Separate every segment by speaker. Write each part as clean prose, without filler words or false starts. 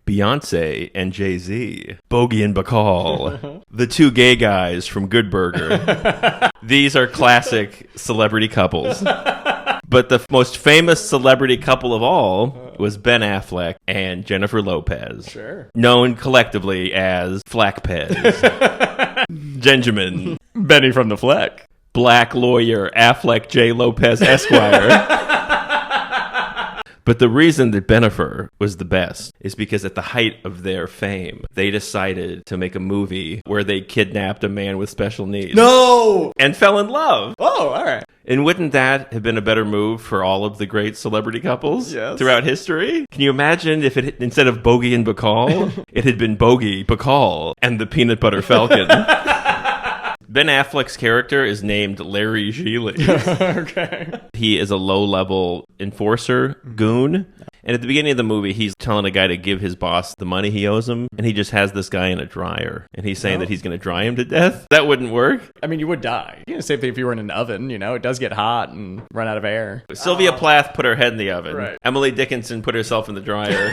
Speaker 1: Beyonce and Jay-Z, Bogey and Bacall, the two gay guys from Good Burger. These are classic celebrity couples. But the most famous celebrity couple of all was Ben Affleck and Jennifer Lopez.
Speaker 2: Sure.
Speaker 1: Known collectively as Flackpez. Benjamin.
Speaker 2: Benny from the Fleck.
Speaker 1: Black lawyer Affleck J. Lopez Esquire. But the reason that Bennifer was the best is because at the height of their fame, they decided to make a movie where they kidnapped a man with special needs.
Speaker 2: No!
Speaker 1: And fell in love.
Speaker 2: Oh, all right.
Speaker 1: And wouldn't that have been a better move for all of the great celebrity couples throughout history? Can you imagine if it instead of Bogey and Bacall, it had been Bogey, Bacall, and the Peanut Butter Falcon? Ben Affleck's character is named Larry Gigli.
Speaker 2: Okay.
Speaker 1: He is a low-level enforcer, goon. And at the beginning of the movie, he's telling a guy to give his boss the money he owes him. And he just has this guy in a dryer. And he's saying that he's going to dry him to death. That wouldn't work.
Speaker 2: I mean, you would die. You know, same thing if you were in an oven, you know, it does get hot and run out of air.
Speaker 1: Sylvia Plath put her head in the oven.
Speaker 2: Right.
Speaker 1: Emily Dickinson put herself in the dryer.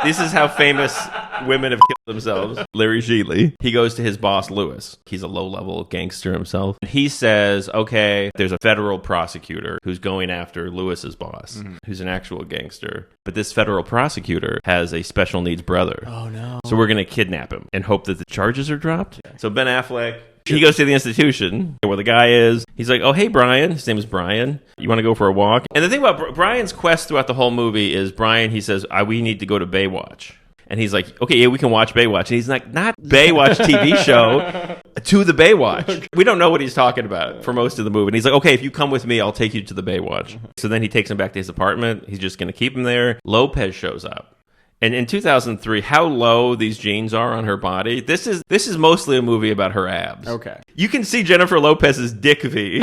Speaker 1: This is how famous women have killed themselves. Larry Gigli. He goes to his boss, Lewis. He's a low-level gangster himself. He says, okay, there's a federal prosecutor who's going after Lewis's boss, who's an actual gangster. But this federal prosecutor has a special needs brother.
Speaker 2: Oh, no.
Speaker 1: So we're going to kidnap him and hope that the charges are dropped. Okay. So Ben Affleck, he goes to the institution where the guy is. He's like, oh, hey, Brian. His name is Brian. You want to go for a walk? And the thing about Brian's quest throughout the whole movie is Brian, he says, we need to go to Baywatch. And he's like, okay, yeah, we can watch Baywatch. And he's like, not Baywatch TV show, to the Baywatch. Okay. We don't know what he's talking about for most of the movie. And he's like, okay, if you come with me, I'll take you to the Baywatch. So then he takes him back to his apartment. He's just going to keep him there. Lopez shows up. And in 2003, how low these jeans are on her body, this is mostly a movie about her abs.
Speaker 2: Okay.
Speaker 1: You can see Jennifer Lopez's dick V.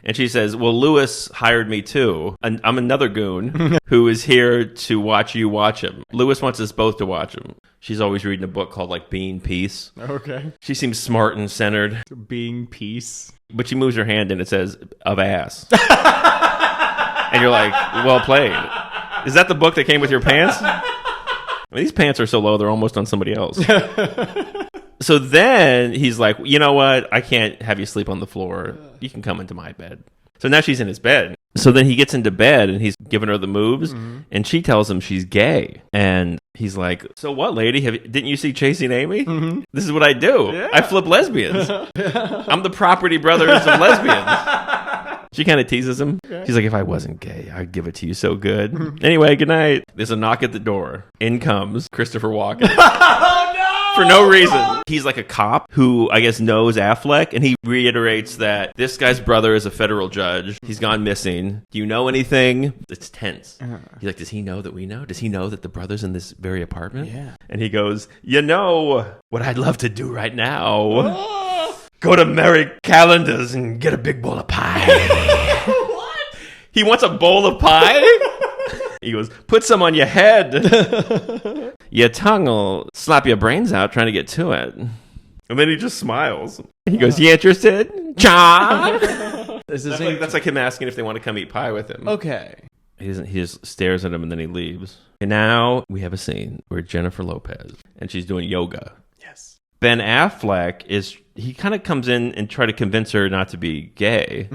Speaker 1: And she says, well, Lewis hired me too. And I'm another goon who is here to watch you watch him. Lewis wants us both to watch him. She's always reading a book called, like, Being Peace.
Speaker 2: Okay.
Speaker 1: She seems smart and centered.
Speaker 2: Being Peace.
Speaker 1: But she moves her hand and it says, of ass. And you're like, well played. Is that the book that came with your pants? I mean, these pants are so low, they're almost on somebody else. So then he's like, you know what? I can't have you sleep on the floor. You can come into my bed. So now she's in his bed. So then he gets into bed and he's giving her the moves. And she tells him she's gay. And he's like, so what, lady? Didn't you see Chasing Amy? This is what I do. Yeah. I flip lesbians. I'm the property brothers of lesbians. She kind of teases him. Okay. She's like, if I wasn't gay, I'd give it to you so good. Anyway, good night. There's a knock at the door. In comes Christopher Walken.
Speaker 2: Oh, no!
Speaker 1: For no reason. He's like a cop who, I guess, knows Affleck, and he reiterates that this guy's brother is a federal judge. He's gone missing. Do you know anything? It's tense. He's like, does he know that we know? Does he know that the brother's in this very apartment? Yeah. And he goes, you know what I'd love to do right now? Go to Merry Callender's and get a big bowl of pie. What? He wants a bowl of pie? He goes, put some on your head. Your tongue will slap your brains out trying to get to it. And then he just smiles. He goes, you interested? Cha! That's like him asking if they want to come eat pie with him.
Speaker 2: Okay.
Speaker 1: He just stares at him and then he leaves. And now we have a scene where Jennifer Lopez, and she's doing yoga.
Speaker 2: Yes.
Speaker 1: Ben Affleck he kind of comes in and try to convince her not to be gay.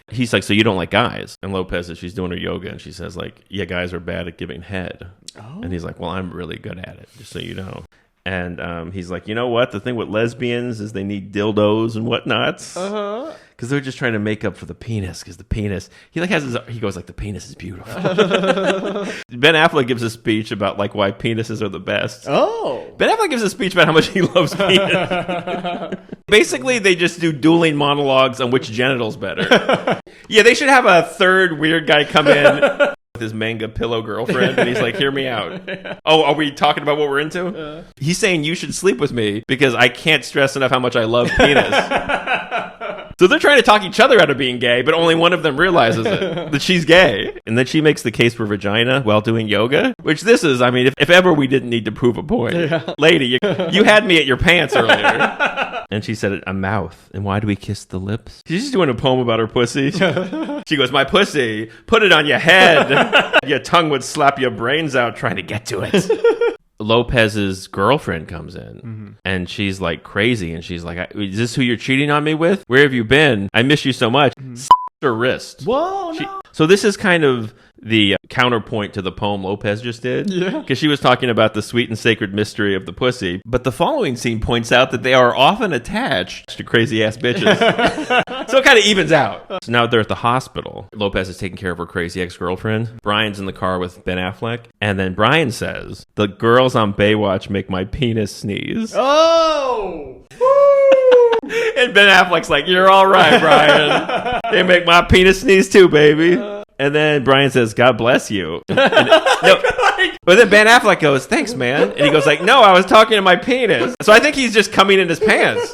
Speaker 1: He's like, so you don't like guys? And Lopez says she's doing her yoga, and she says, like, yeah, guys are bad at giving head. Oh. And he's like, well, I'm really good at it, just so you know. And he's like, you know what? The thing with lesbians is they need dildos and whatnots. Because they're just trying to make up for the penis. Because the penis, he goes like, the penis is beautiful. Ben Affleck gives a speech about like why penises are the best. Oh. Ben Affleck gives a speech about how much he loves penis. Basically, they just do dueling monologues on which genital's better. Yeah, they should have a third weird guy come in with his manga pillow girlfriend, and he's like, hear me out. Oh, are we talking about what we're into? He's saying you should sleep with me because I can't stress enough how much I love penis. So they're trying to talk each other out of being gay, but only one of them realizes it, that she's gay. And then she makes the case for vagina while doing yoga, which this is, I mean, if ever we didn't need to prove a point. Yeah. Lady, you had me at your pants earlier. And she said, a mouth. And why do we kiss the lips? She's just doing a poem about her pussy. She goes, my pussy, put it on your head. Your tongue would slap your brains out trying to get to it. Lopez's girlfriend comes in and she's like crazy. And she's like, is this who you're cheating on me with? Where have you been? I miss you so much. Her wrist.
Speaker 2: Whoa, no.
Speaker 1: So this is kind of the counterpoint to the poem Lopez just did. Yeah. Because she was talking about the sweet and sacred mystery of the pussy. But the following scene points out that they are often attached to crazy-ass bitches. So it kind of evens out. So now they're at the hospital. Lopez is taking care of her crazy ex-girlfriend. Brian's in the car with Ben Affleck. And then Brian says, the girls on Baywatch make my penis sneeze.
Speaker 2: Oh!
Speaker 1: And Ben Affleck's like, you're all right, Brian. They make my penis sneeze too, baby. And then Brian says, God bless you. But then Ben Affleck goes, thanks, man. And he goes like, no, I was talking to my penis. So I think he's just coming in his pants.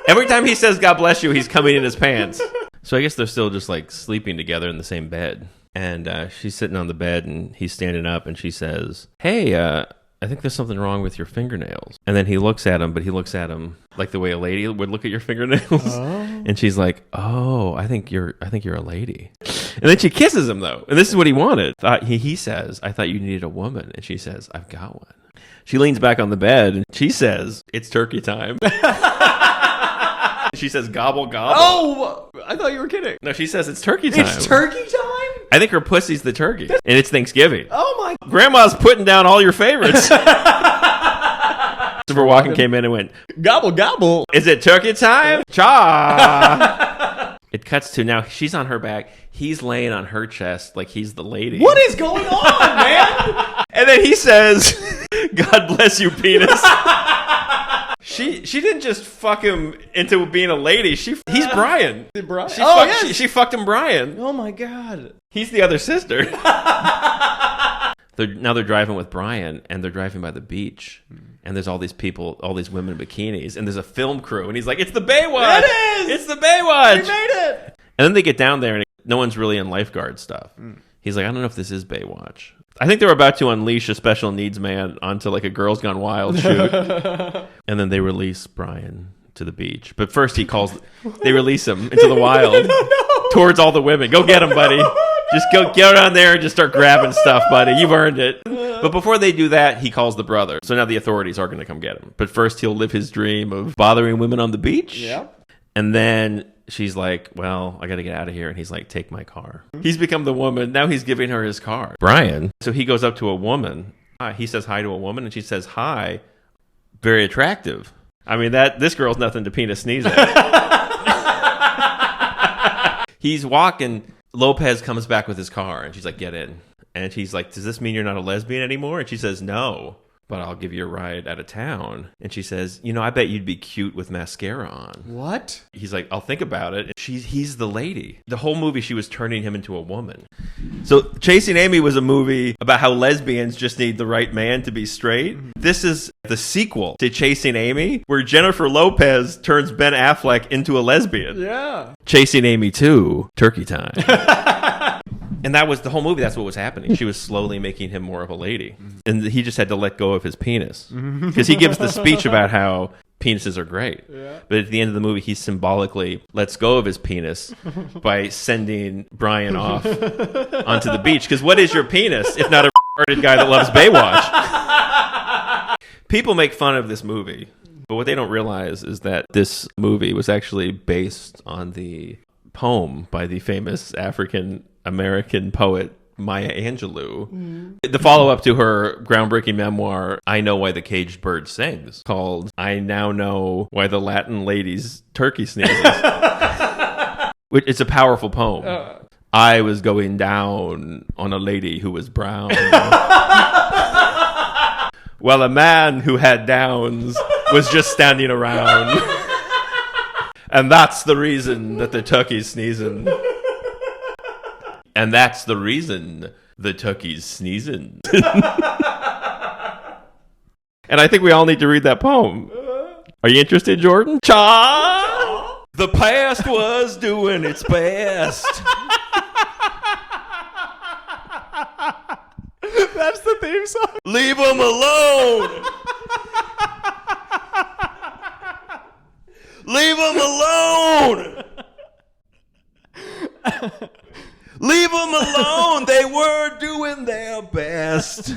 Speaker 1: Every time he says, God bless you, he's coming in his pants. So I guess they're still just like sleeping together in the same bed. And she's sitting on the bed and he's standing up and she says, hey, I think there's something wrong with your fingernails. And then he looks at him, but he looks at him like the way a lady would look at your fingernails. Oh. And she's like, oh, I think you're a lady. And then she kisses him though. And this is what he wanted. He says, I thought you needed a woman. And she says, I've got one. She leans back on the bed and she says, it's turkey time. She says, gobble, gobble.
Speaker 2: Oh, I thought you were kidding.
Speaker 1: No, she says it's turkey time.
Speaker 2: It's turkey time?
Speaker 1: I think her pussy's the turkey. And it's Thanksgiving.
Speaker 2: Oh, my.
Speaker 1: Grandma's putting down all your favorites. Christopher Walken came in and went,
Speaker 2: gobble, gobble.
Speaker 1: Is it turkey time? Cha. It cuts to now she's on her back. He's laying on her chest like he's the lady.
Speaker 2: What is going on, man?
Speaker 1: And then he says, God bless you, penis. She didn't just fuck him into being a lady. He's Brian.
Speaker 2: Brian?
Speaker 1: She fucked him Brian.
Speaker 2: Oh my God.
Speaker 1: He's the other sister. Now they're driving with Brian, and they're driving by the beach, and there's all these people, all these women in bikinis, and there's a film crew, and he's like, "It's the Baywatch!
Speaker 2: It is!
Speaker 1: It's the Baywatch!
Speaker 2: We made it!"
Speaker 1: And then they get down there, and no one's really in lifeguard stuff. He's like, "I don't know if this is Baywatch." I think they're about to unleash a special needs man onto like a Girls Gone Wild shoot, and then they release Brian to the beach. But first, they release him into the wild towards all the women. Go get him, buddy. Just go get on there and just start grabbing stuff, buddy. You've earned it. But before they do that, he calls the brother. So now the authorities are going to come get him. But first, he'll live his dream of bothering women on the beach.
Speaker 2: Yep.
Speaker 1: And then she's like, well, I got to get out of here. And he's like, take my car. He's become the woman. Now he's giving her his car. Brian. So he goes up to a woman. He says hi to a woman. And she says, hi. Very attractive. I mean, this girl's nothing to penis sneeze at. He's walking. Lopez comes back with his car, and she's like, get in. And he's like, does this mean you're not a lesbian anymore? And she says, no, but I'll give you a ride out of town. And she says, I bet you'd be cute with mascara on.
Speaker 2: What?
Speaker 1: He's like, I'll think about it. He's the lady. The whole movie, she was turning him into a woman. So Chasing Amy was a movie about how lesbians just need the right man to be straight. This is the sequel to Chasing Amy, where Jennifer Lopez turns Ben Affleck into a lesbian.
Speaker 2: Yeah.
Speaker 1: Chasing Amy 2, Turkey Time. And that was the whole movie. That's what was happening. She was slowly making him more of a lady. And he just had to let go of his penis. Because he gives the speech about how penises are great. Yeah. But at the end of the movie, he symbolically lets go of his penis by sending Brian off onto the beach. Because what is your penis if not a retarded guy that loves Baywatch? People make fun of this movie. But what they don't realize is that this movie was actually based on the poem by the famous African-American poet Maya Angelou. The follow-up to her groundbreaking memoir, I Know Why the Caged Bird Sings, called I Now Know Why the Latin Lady's Turkey Sneezes. It's a powerful poem. I was going down on a lady who was brown. Well, a man who had downs was just standing around. And that's the reason that the turkey's sneezing. And that's the reason the turkey's sneezing. And I think we all need to read that poem. Are you interested, Jordan? Cha! The past was doing its best.
Speaker 2: That's the theme song.
Speaker 1: Leave them alone. Leave them alone. Leave them alone. They were doing their best.